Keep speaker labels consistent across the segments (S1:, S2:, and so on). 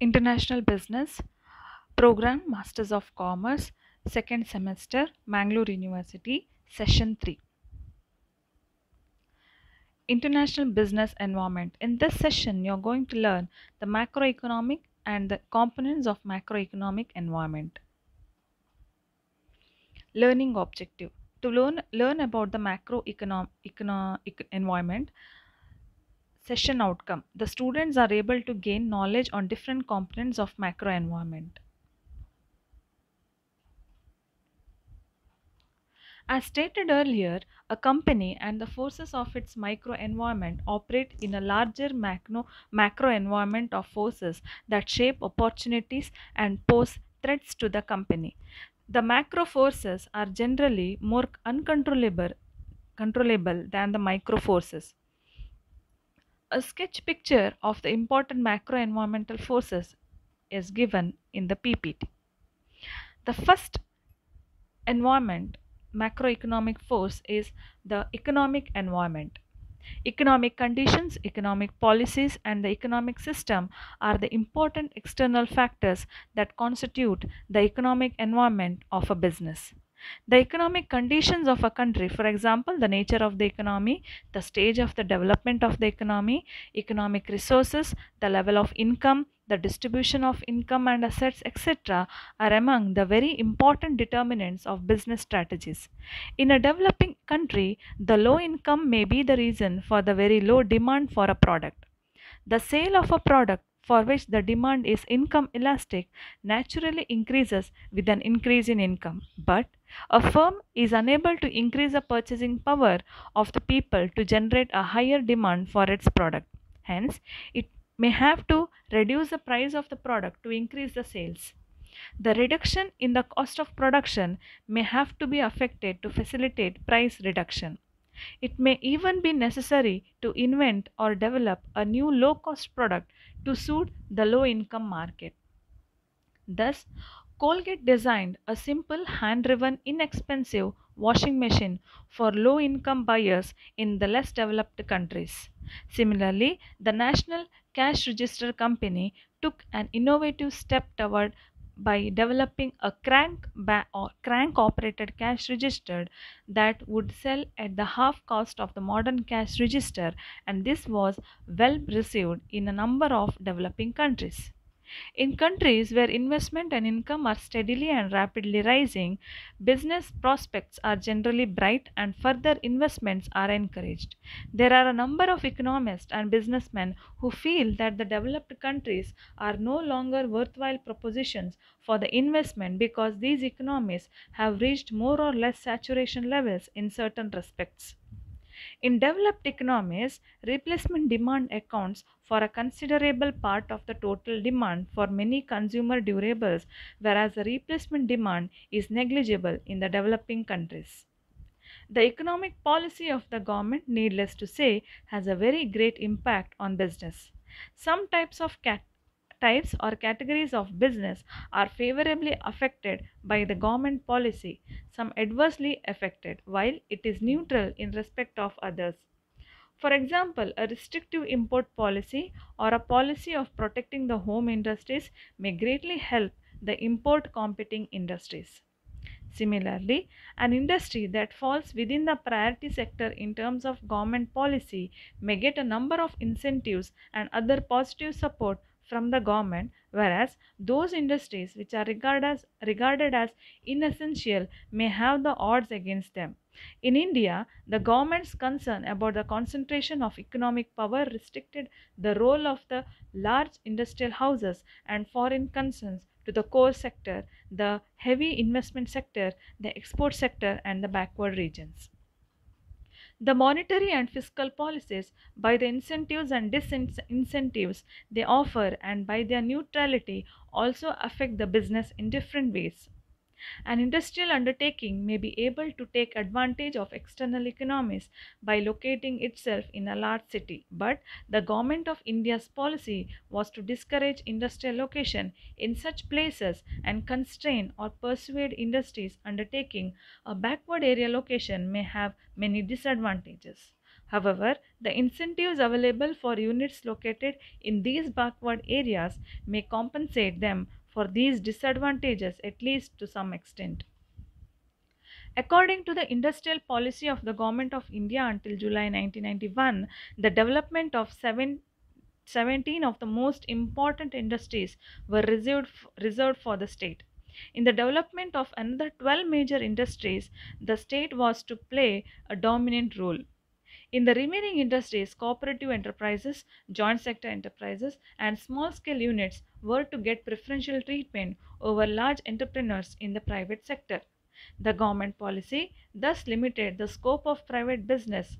S1: International Business Program, Masters of Commerce, second semester, Mangalore University, Session 3. International Business Environment. In this session, you're going to learn the macroeconomic and the components of macroeconomic environment. Learning objective. To learn about the macroeconomic environment, session outcome. The students are able to gain knowledge on different components of macro environment. As stated earlier, a company and the forces of its microenvironment operate in a larger macro environment of forces that shape opportunities and pose threats to the company. The macro forces are generally more controllable than the micro forces. A sketch picture of the important macro environmental forces is given in the PPT. The first environment macroeconomic force is the economic environment. Economic conditions, economic policies, and the economic system are the important external factors that constitute the economic environment of a business. The economic conditions of a country, for example, the nature of the economy, the stage of the development of the economy, economic resources, the level of income, the distribution of income and assets, etc., are among the very important determinants of business strategies. In a developing country, the low income may be the reason for the very low demand for a product. The sale of a product for which the demand is income elastic naturally increases with an increase in income. But a firm is unable to increase the purchasing power of the people to generate a higher demand for its product. Hence, it may have to reduce the price of the product to increase the sales. The reduction in the cost of production may have to be affected to facilitate price reduction. It may even be necessary to invent or develop a new low cost product to suit the low income market. Thus, Colgate designed a simple hand driven, inexpensive washing machine for low income buyers in the less developed countries. Similarly, the National Cash Register Company took an innovative step toward by developing a crank operated cash register that would sell at the half cost of the modern cash register, and this was well received in a number of developing countries. In countries where investment and income are steadily and rapidly rising, business prospects are generally bright and further investments are encouraged. There are a number of economists and businessmen who feel that the developed countries are no longer worthwhile propositions for the investment because these economies have reached more or less saturation levels in certain respects. In developed economies, replacement demand accounts for a considerable part of the total demand for many consumer durables, whereas the replacement demand is negligible in the developing countries. The economic policy of the government, needless to say, has a very great impact on business. Some types or categories of business are favorably affected by the government policy, some adversely affected, while it is neutral in respect of others. For example, a restrictive import policy or a policy of protecting the home industries may greatly help the import competing industries. Similarly, an industry that falls within the priority sector in terms of government policy may get a number of incentives and other positive support from the government, whereas those industries which are regarded as inessential may have the odds against them. In India, the government's concern about the concentration of economic power restricted the role of the large industrial houses and foreign concerns to the core sector, the heavy investment sector, the export sector, and the backward regions. The monetary and fiscal policies, by the incentives and disincentives they offer, and by their neutrality, also affect the business in different ways. An industrial undertaking may be able to take advantage of external economies by locating itself in a large city, but the government of India's policy was to discourage industrial location in such places and constrain or persuade industries undertaking a backward area location may have many disadvantages. However, the incentives available for units located in these backward areas may compensate them for these disadvantages at least to some extent. According to the industrial policy of the Government of India until July 1991, the development of 17 of the most important industries were reserved for the state. In the development of another 12 major industries, the state was to play a dominant role. In the remaining industries, cooperative enterprises, joint sector enterprises, and small scale units were to get preferential treatment over large entrepreneurs in the private sector. The government policy thus limited the scope of private business.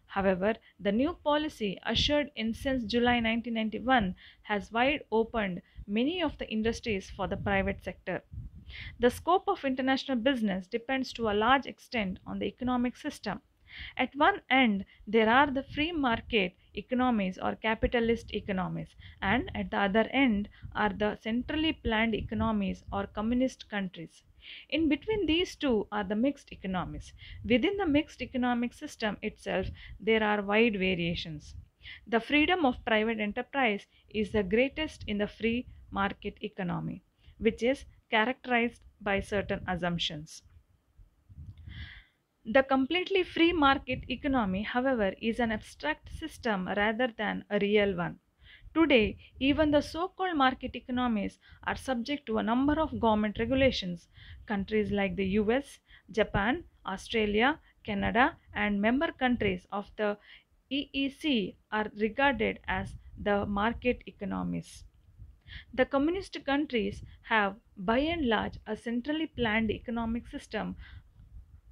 S1: However, the new policy ushered in since July 1991 has wide opened many of the industries for the private sector. The scope of international business depends to a large extent on the economic system. At one end, there are the free market economies or capitalist economies, and at the other end are the centrally planned economies or communist countries. In between these two are the mixed economies. Within the mixed economic system itself, there are wide variations. The freedom of private enterprise is the greatest in the free market economy, which is characterized by certain assumptions. The completely free market economy, however, is an abstract system rather than a real one. Today, even the so called market economies are subject to a number of government regulations. Countries like the US, Japan, Australia, Canada, and member countries of the EEC are regarded as the market economies. The communist countries have, by and large, a centrally planned economic system.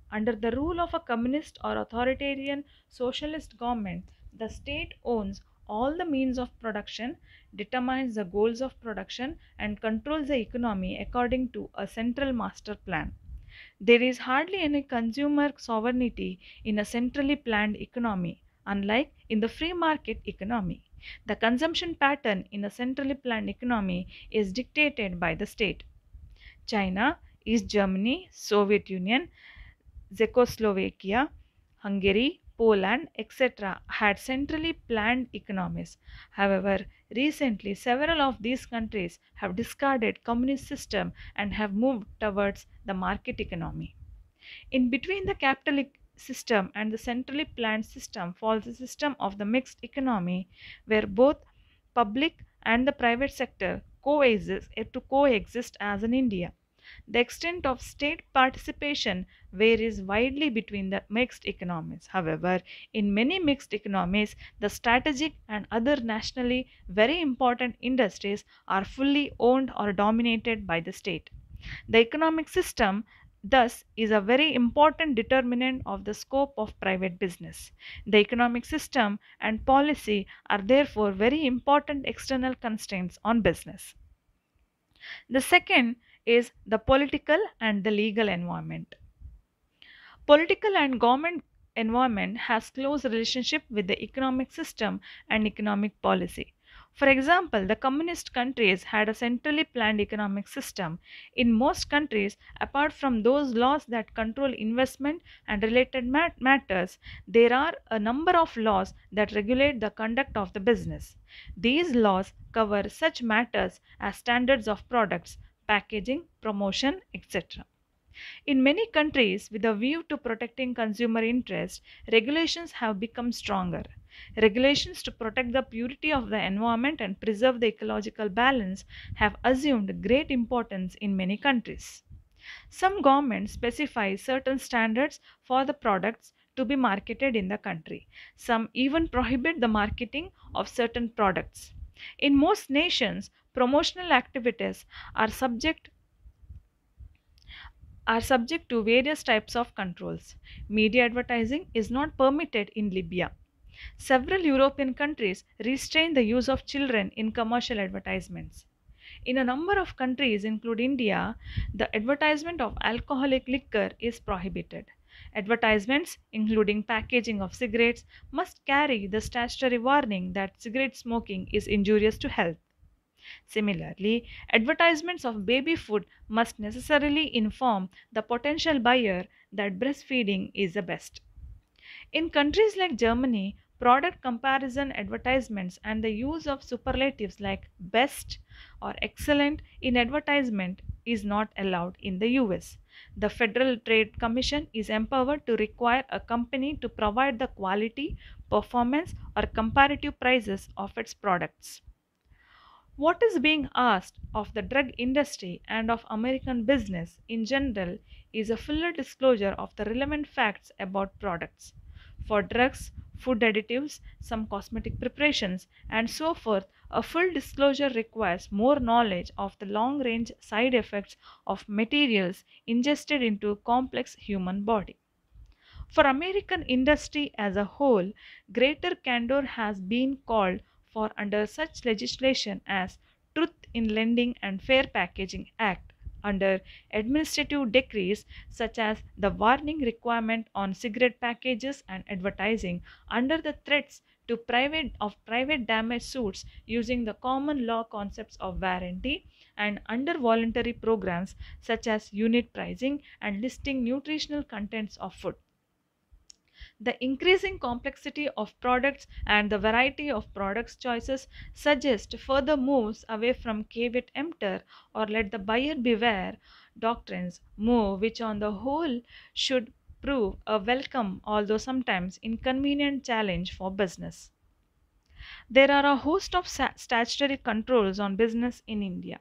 S1: Under the rule of a communist or authoritarian socialist government, the state owns all the means of production, determines the goals of production, and controls the economy according to a central master plan. There is hardly any consumer sovereignty in a centrally planned economy, unlike in the free market economy. The consumption pattern in a centrally planned economy is dictated by the state. China, East Germany, Soviet Union, Czechoslovakia, Hungary, Poland, etc., had centrally planned economies. However, recently several of these countries have discarded communist system and have moved towards the market economy. In between the capitalist system and the centrally planned system falls the system of the mixed economy, where both public and the private sector coexist as in India. The extent of state participation varies widely between the mixed economies. However, in many mixed economies, the strategic and other nationally very important industries are fully owned or dominated by the state. The economic system thus is a very important determinant of the scope of private business. The economic system and policy are therefore very important external constraints on business. The second is the political and the legal environment. Political and government environment has close relationship with the economic system and economic policy. For example, the communist countries had a centrally planned economic system. In most countries, apart from those laws that control investment and related matters, there are a number of laws that regulate the conduct of the business. These laws cover such matters as standards of products, packaging, promotion, etc. In many countries, with a view to protecting consumer interests, regulations have become stronger. Regulations to protect the purity of the environment and preserve the ecological balance have assumed great importance in many countries. Some governments specify certain standards for the products to be marketed in the country. Some even prohibit the marketing of certain products. In most nations, promotional activities are subject to various types of controls. Media advertising is not permitted in Libya. Several European countries restrain the use of children in commercial advertisements. In a number of countries, including India, the advertisement of alcoholic liquor is prohibited. Advertisements, including packaging of cigarettes, must carry the statutory warning that cigarette smoking is injurious to health. Similarly, advertisements of baby food must necessarily inform the potential buyer that breastfeeding is the best. In countries like Germany, product comparison advertisements and the use of superlatives like best or excellent in advertisement is not allowed in the US. The Federal Trade Commission is empowered to require a company to provide the quality, performance, or comparative prices of its products. What is being asked of the drug industry and of American business in general is a fuller disclosure of the relevant facts about products. For drugs, food additives, some cosmetic preparations, and so forth, a full disclosure requires more knowledge of the long range side effects of materials ingested into a complex human body. For American industry as a whole, greater candor has been called for under such legislation as Truth in Lending and Fair Packaging Act, under administrative decrees such as the warning requirement on cigarette packages and advertising, under the threats to private damage suits using the common law concepts of warranty, and under voluntary programs such as unit pricing and listing nutritional contents of food. The increasing complexity of products and the variety of products choices suggest further moves away from caveat emptor or let the buyer beware doctrines, move which on the whole should prove a welcome although sometimes inconvenient challenge for business. There are a host of statutory controls on business in India.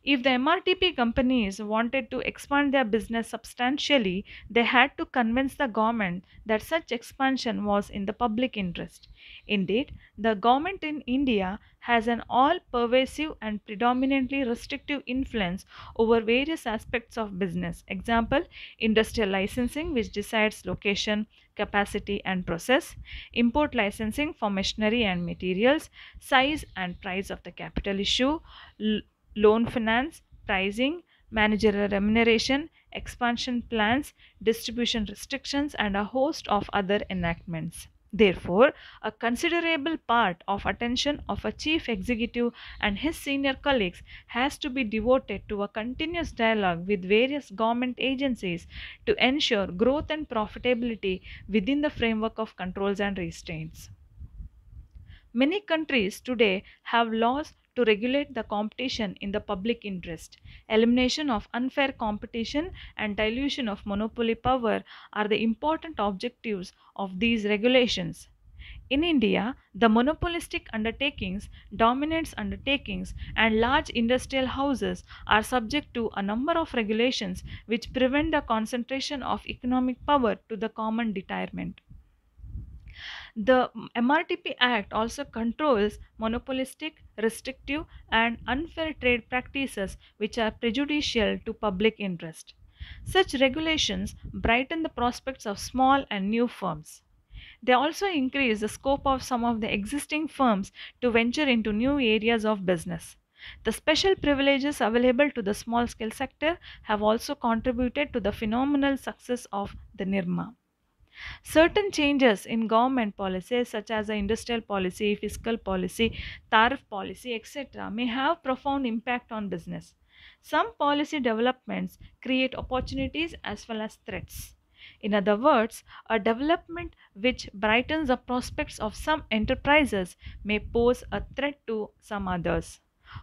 S1: If the MRTP companies wanted to expand their business substantially, they had to convince the government that such expansion was in the public interest. Indeed, the government in India has an all pervasive and predominantly restrictive influence over various aspects of business. Example, industrial licensing, which decides location, capacity, and process, import licensing for machinery and materials, size and price of the capital issue, loan finance, pricing, managerial remuneration, expansion plans, distribution restrictions, and a host of other enactments. Therefore, a considerable part of attention of a chief executive and his senior colleagues has to be devoted to a continuous dialogue with various government agencies to ensure growth and profitability within the framework of controls and restraints. Many countries today have laws to regulate the competition in the public interest. Elimination of unfair competition and dilution of monopoly power are the important objectives of these regulations. In India, the monopolistic undertakings, dominance undertakings, and large industrial houses are subject to a number of regulations which prevent the concentration of economic power to the common determinant. The MRTP Act also controls monopolistic, restrictive, and unfair trade practices which are prejudicial to public interest. Such regulations brighten the prospects of small and new firms. They also increase the scope of some of the existing firms to venture into new areas of business. The special privileges available to the small scale sector have also contributed to the phenomenal success of the NIRMA. Certain changes in government policies, such as the industrial policy, fiscal policy, tariff policy, etc., may have profound impact on business. Some policy developments create opportunities as well as threats. In other words, a development which brightens the prospects of some enterprises may pose a threat to some others.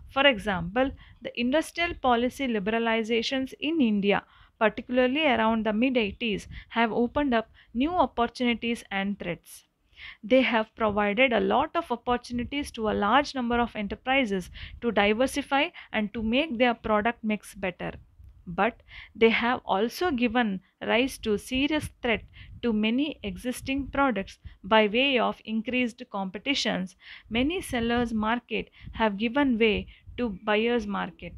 S1: For example, the industrial policy liberalizations in India, particularly around the mid 80s, have opened up new opportunities and threats. They have provided a lot of opportunities to a large number of enterprises to diversify and to make their product mix better. But they have also given rise to serious threat to many existing products by way of increased competitions. Many sellers market have given way to buyers market.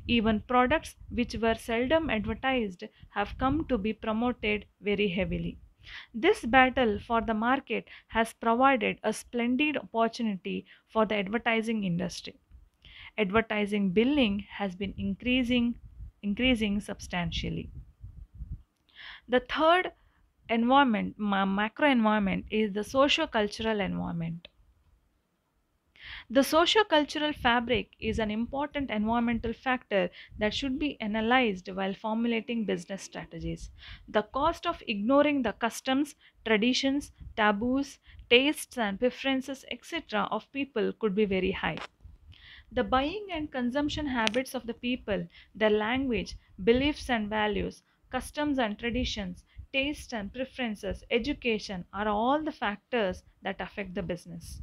S1: Even products which were seldom advertised have come to be promoted very heavily. This battle for the market has provided a splendid opportunity for the advertising industry. Advertising billing has been increasing substantially. The third macro environment is the socio-cultural environment. The socio-cultural fabric is an important environmental factor that should be analyzed while formulating business strategies. The cost of ignoring the customs, traditions, taboos, tastes, and preferences, etc., of people could be very high. The buying and consumption habits of the people, their language, beliefs and values, customs and traditions, tastes and preferences, education are all the factors that affect the business.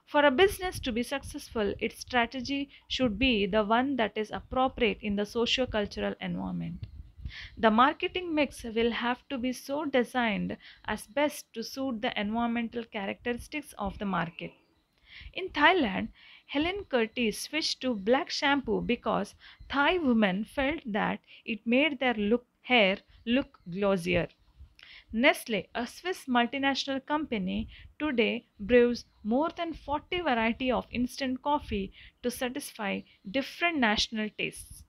S1: For a business to be successful, its strategy should be the one that is appropriate in the socio-cultural environment. The marketing mix will have to be so designed as best to suit the environmental characteristics of the market. In Thailand, Helen Curtis switched to black shampoo because Thai women felt that it made their hair look glossier. Nestle, a Swiss multinational company, today brews more than 40 varieties of instant coffee to satisfy different national tastes.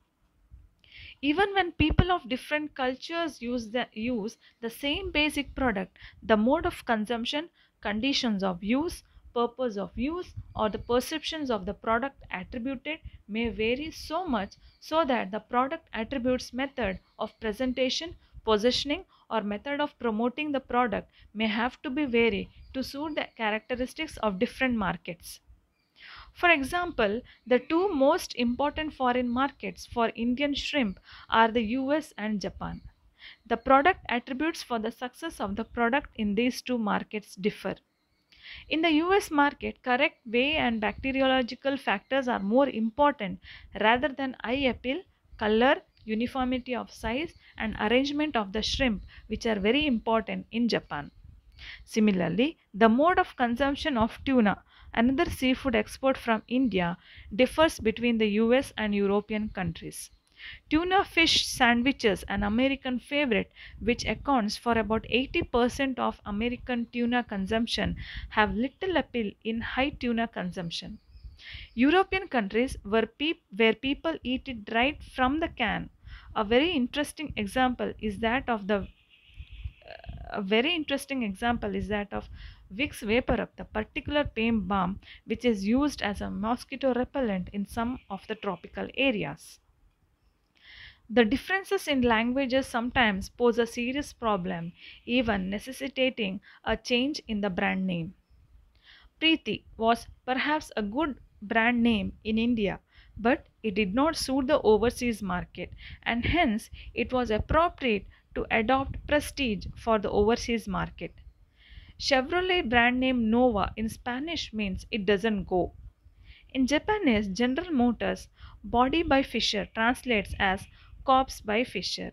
S1: Even when people of different cultures use the same basic product, the mode of consumption, conditions of use, purpose of use, or the perceptions of the product attributed may vary so much so that the product attributes method of presentation, positioning, or method of promoting the product may have to be vary to suit the characteristics of different markets. For example, the two most important foreign markets for Indian shrimp are the US and Japan. The product attributes for the success of the product in these two markets differ. In the US market, correct weigh and bacteriological factors are more important rather than eye appeal, color, uniformity of size, and arrangement of the shrimp, which are very important in Japan. Similarly, the mode of consumption of tuna, another seafood export from India, differs between the US and European countries. Tuna fish sandwiches, an American favorite which accounts for about 80% of American tuna consumption, have little appeal in high tuna consumption. European countries where people eat it right from the can. A very interesting example is that of the a very interesting example is that of Vicks VapoRub, the particular pain balm which is used as a mosquito repellent in some of the tropical areas. The differences in languages sometimes pose a serious problem, even necessitating a change in the brand name. Preeti was perhaps a good brand name in India, but it did not suit the overseas market, and hence it was appropriate to adopt Prestige for the overseas market. Chevrolet brand name Nova in Spanish means it doesn't go. In Japanese, General Motors Body by Fisher translates as Corpse by Fisher.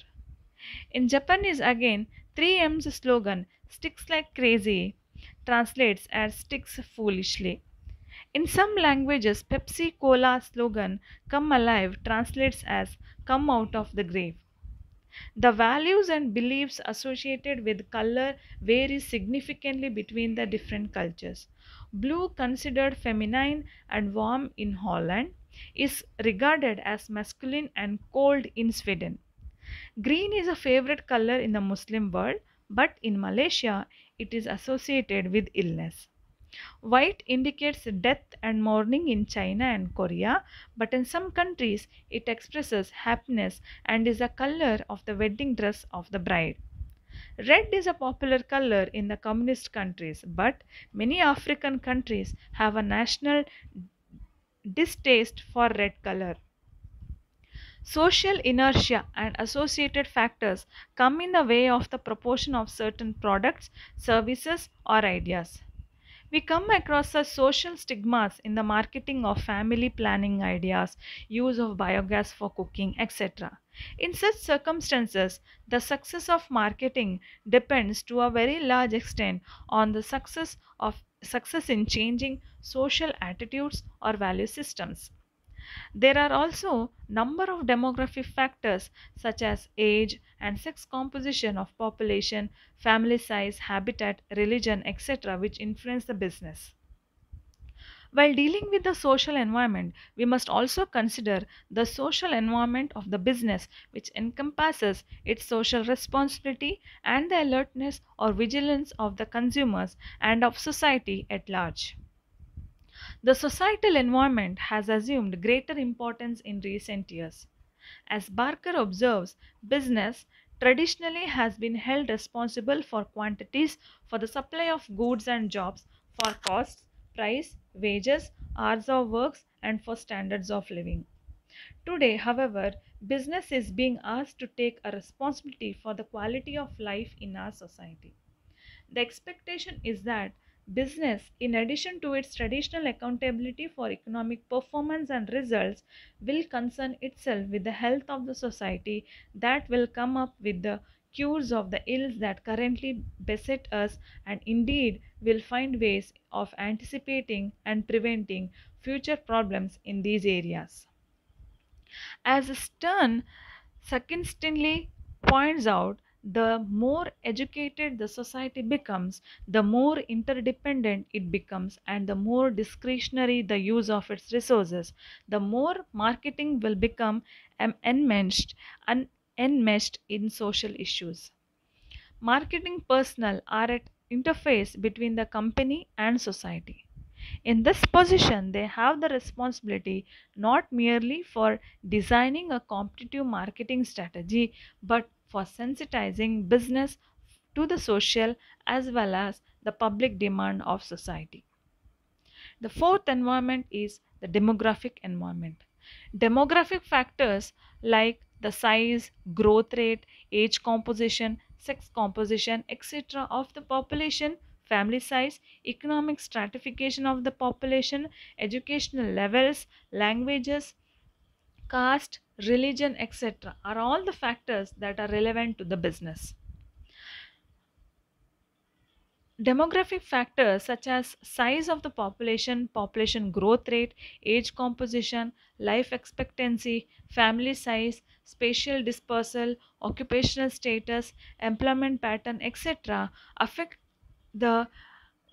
S1: In Japanese again, 3M's slogan Sticks like crazy translates as sticks foolishly. In some languages, Pepsi Cola slogan Come Alive translates as Come Out of the Grave. The values and beliefs associated with color vary significantly between the different cultures. Blue, considered feminine and warm in Holland, is regarded as masculine and cold in Sweden. Green is a favorite color in the Muslim world, but in Malaysia it is associated with illness. White indicates death and mourning in China and Korea, but in some countries it expresses happiness and is a color of the wedding dress of the bride. Red is a popular color in the communist countries, but many African countries have a national distaste for red color. Social inertia and associated factors come in the way of the proportion of certain products, services, or ideas. We come across such social stigmas in the marketing of family planning ideas, use of biogas for cooking, etc. In such circumstances, the success of marketing depends to a very large extent on the success in changing social attitudes or value systems. There are also number of demographic factors such as age and sex composition of population, family size, habitat, religion, etc., which influence the business. While dealing with the social environment, we must also consider the social environment of the business, which encompasses its social responsibility and the alertness or vigilance of the consumers and of society at large. The societal environment has assumed greater importance in recent years. As Barker observes, business traditionally has been held responsible for quantities, for the supply of goods and jobs, for costs, price, wages, hours of works, and for standards of living. Today, however, business is being asked to take a responsibility for the quality of life in our society. The expectation is that business, in addition to its traditional accountability for economic performance and results, will concern itself with the health of the society, that will come up with the cures of the ills that currently beset us, and indeed will find ways of anticipating and preventing future problems in these areas. As Stern Secondly points out, the more educated the society becomes, the more interdependent it becomes, and the more discretionary the use of its resources, the more marketing will become enmeshed in social issues. Marketing personnel are at interface between the company and society. In this position, they have the responsibility not merely for designing a competitive marketing strategy, but for sensitizing business to the social as well as the public demand of society. The fourth environment is the demographic environment. Demographic factors like the size, growth rate, age composition, sex composition, etc. of the population, family size, economic stratification of the population, educational levels, languages, caste, religion, etc. are all the factors that are relevant to the business. Demographic factors such as size of the population, population growth rate, age composition, life expectancy, family size, spatial dispersal, occupational status, employment pattern, etc., affect the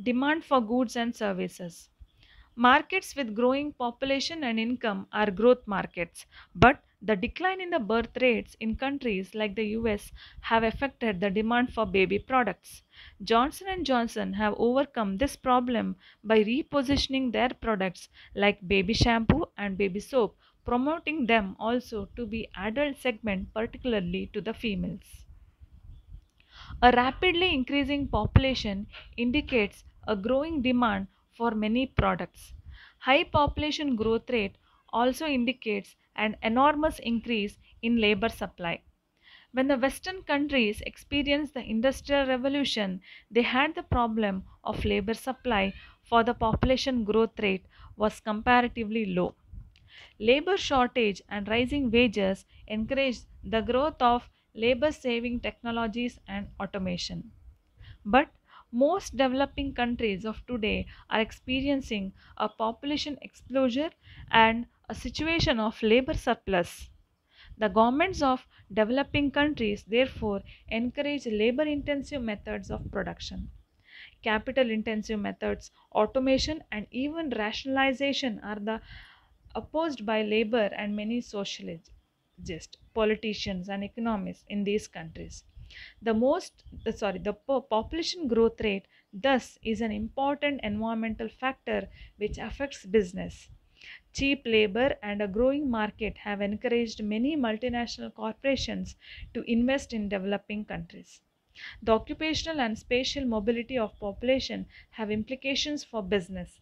S1: demand for goods and services. Markets with growing population and income are growth markets, but the decline in the birth rates in countries like the US have affected the demand for baby products. Johnson and Johnson have overcome this problem by repositioning their products like baby shampoo and baby soap, promoting them also to be adult segment particularly to the females. A rapidly increasing population indicates a growing demand for many products. High population growth rate also indicates an enormous increase in labor supply. When the Western countries experienced the Industrial Revolution, they had the problem of labor supply, for the population growth rate was comparatively low. Labor shortage and rising wages encouraged the growth of labor saving technologies and automation. But most developing countries of today are experiencing a population explosion and a situation of labor surplus. The governments of developing countries therefore encourage labor intensive methods of production. Capital intensive methods, automation, and even rationalization are the opposed by labor and many sociologists, politicians, and economists in these countries. The population growth rate thus is an important environmental factor which affects business. Cheap labor and a growing market have encouraged many multinational corporations to invest in developing countries. The occupational and spatial mobility of population have implications for business.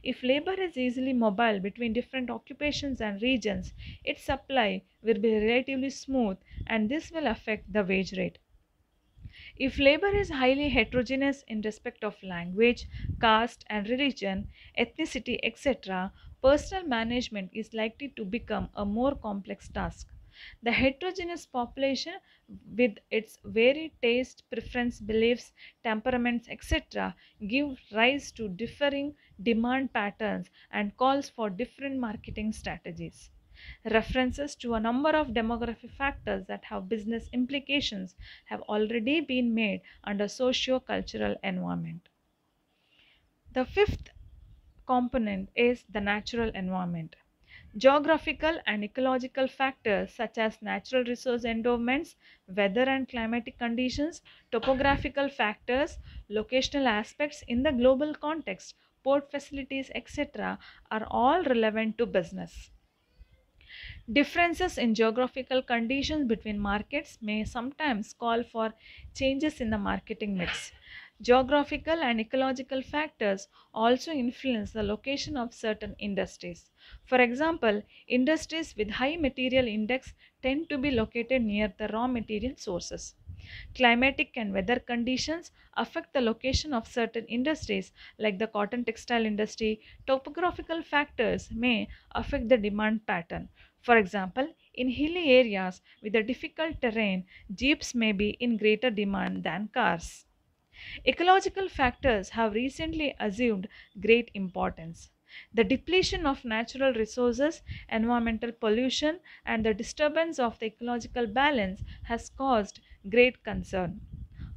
S1: If labor is easily mobile between different occupations and regions, its supply will be relatively smooth and this will affect the wage rate. If labor is highly heterogeneous in respect of language, caste and religion, ethnicity, etc., personal management is likely to become a more complex task. The heterogeneous population, with its varied taste, preference, beliefs, temperaments, etc., give rise to differing demand patterns and calls for different marketing strategies. References to a number of demographic factors that have business implications have already been made under socio-cultural environment. The fifth component is the natural environment. Geographical and ecological factors such as natural resource endowments, weather and climatic conditions, topographical factors, locational aspects in the global context port facilities, etc., are all relevant to business. Differences in geographical conditions between markets may sometimes call for changes in the marketing mix. Geographical and ecological factors also influence the location of certain industries. For example, industries with high material index tend to be located near the raw material sources. Climatic and weather conditions affect the location of certain industries, like the cotton textile industry. Topographical factors may affect the demand pattern. For example, in hilly areas with a difficult terrain, jeeps may be in greater demand than cars. Ecological factors have recently assumed great importance. The depletion of natural resources, environmental pollution, and the disturbance of the ecological balance has caused great concern.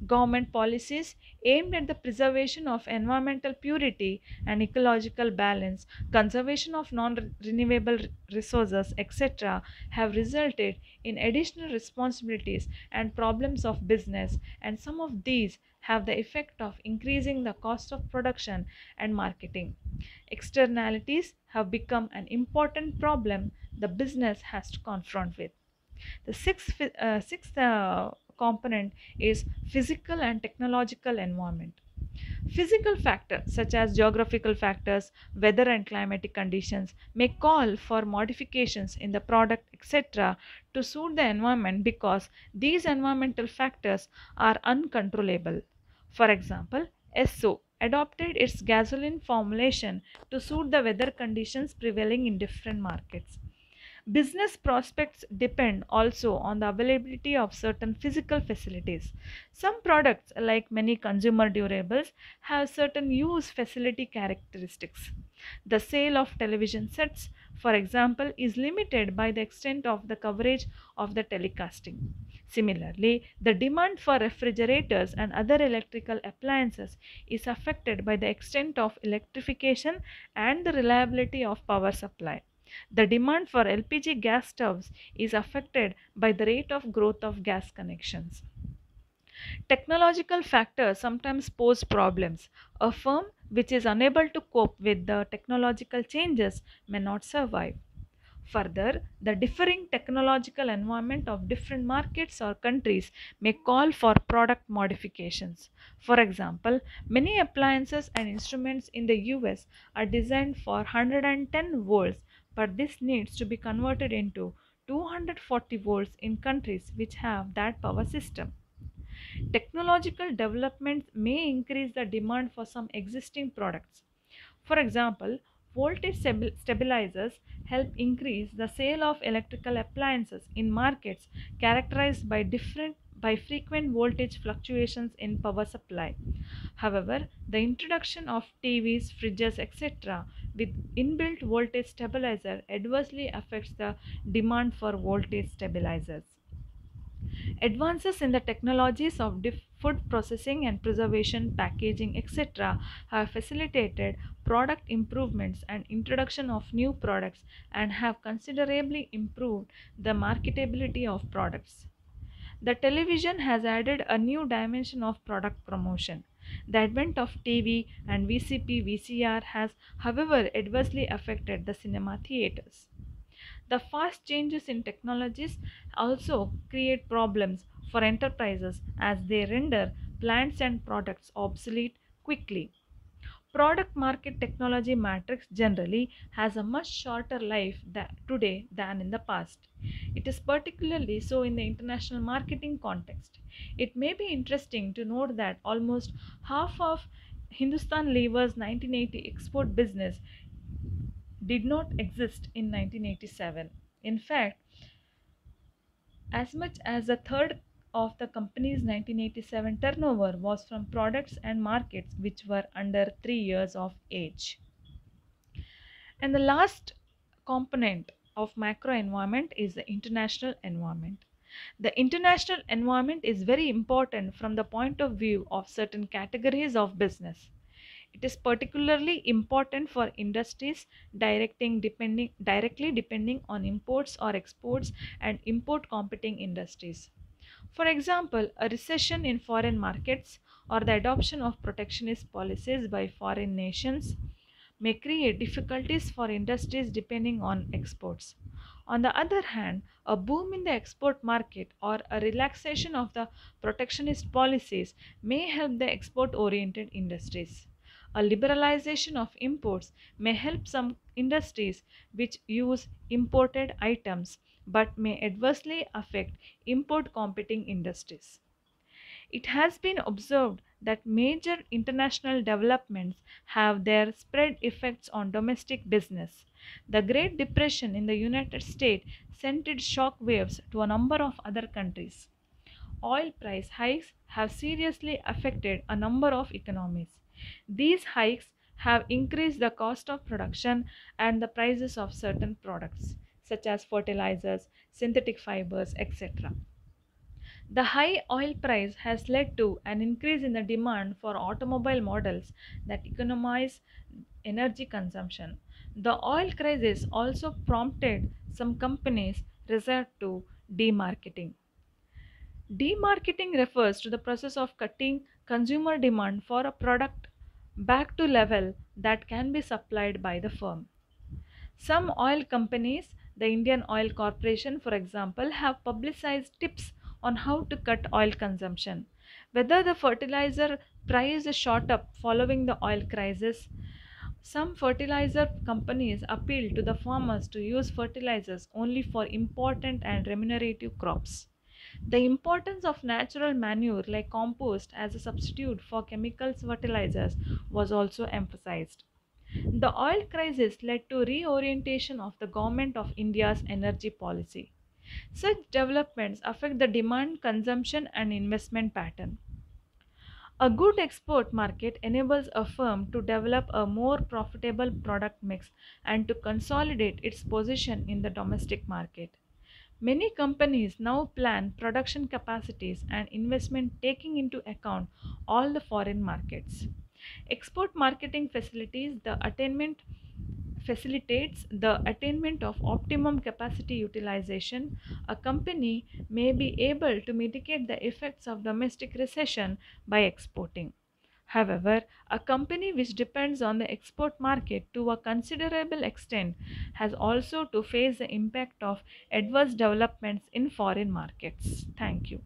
S1: Government policies aimed at the preservation of environmental purity and ecological balance, conservation of non renewable resources, etc., have resulted in additional responsibilities and problems of business, and some of these have the effect of increasing the cost of production and marketing. Externalities have become an important problem the business has to confront with. The sixth component is physical and technological environment. Physical factors such as geographical factors, weather and climatic conditions may call for modifications in the product, etc., to suit the environment because these environmental factors are uncontrollable. For example, Esso adopted its gasoline formulation to suit the weather conditions prevailing in different markets. Business prospects depend also on the availability of certain physical facilities. Some products, like many consumer durables, have certain use facility characteristics. The sale of television sets, for example, is limited by the extent of the coverage of the telecasting. Similarly, the demand for refrigerators and other electrical appliances is affected by the extent of electrification and the reliability of power supply. The demand for LPG gas stoves is affected by the rate of growth of gas connections. Technological factors sometimes pose problems. A firm which is unable to cope with the technological changes may not survive. Further, the differing technological environment of different markets or countries may call for product modifications. For example, many appliances and instruments in the US are designed for 110 volts, but this needs to be converted into 240 volts in countries which have that power system. Technological developments may increase the demand for some existing products. For example, voltage stabilizers help increase the sale of electrical appliances in markets characterized by frequent voltage fluctuations in power supply. However, the introduction of TVs, fridges, etc. with inbuilt voltage stabilizer adversely affects the demand for voltage stabilizers. Advances in the technologies of food processing and preservation, packaging, etc., have facilitated product improvements and introduction of new products and have considerably improved the marketability of products. The television has added a new dimension of product promotion. The advent of TV and VCP VCR has, however, adversely affected the cinema theaters. The fast changes in technologies also create problems for enterprises as they render plants and products obsolete quickly. Product market technology matrix generally has a much shorter life today than in the past. It is particularly so in the international marketing context. It may be interesting to note that almost half of Hindustan Lever's 1980 export business did not exist in 1987. In fact, as much as a third of the company's 1987 turnover was from products and markets which were under 3 years of age. And the last component of macro environment is the international environment. The international environment is very important from the point of view of certain categories of business. It is particularly important for industries directly depending on imports or exports and import competing industries. For example, a recession in foreign markets or the adoption of protectionist policies by foreign nations may create difficulties for industries depending on exports. On the other hand, a boom in the export market or a relaxation of the protectionist policies may help the export oriented industries. A liberalization of imports may help some industries which use imported items but may adversely affect import competing industries. It has been observed that major international developments have their spread effects on domestic business. The Great Depression in the United States sent its shock waves to a number of other countries. Oil price hikes have seriously affected a number of economies. These hikes have increased the cost of production and the prices of certain products, such as fertilizers, synthetic fibers, etc. The high oil price has led to an increase in the demand for automobile models that economize energy consumption. The oil crisis also prompted some companies resort to demarketing. Demarketing refers to the process of cutting consumer demand for a product back to level that can be supplied by the firm. Some oil companies, the Indian Oil Corporation for example, have publicized tips on how to cut oil consumption. Whether the fertilizer price shot up following the oil crisis, some fertilizer companies appeal to the farmers to use fertilizers only for important and remunerative crops. The importance of natural manure like compost as a substitute for chemicals fertilizers was also emphasized. The oil crisis led to reorientation of the government of India's energy policy. Such developments affect the demand, consumption, and investment pattern. A good export market enables a firm to develop a more profitable product mix and to consolidate its position in the domestic market. Many companies now plan production capacities and investment taking into account all the foreign markets. Export marketing facilitates the attainment of optimum capacity utilization. A company may be able to mitigate the effects of domestic recession by exporting. However, a company which depends on the export market to a considerable extent has also to face the impact of adverse developments in foreign markets. Thank you.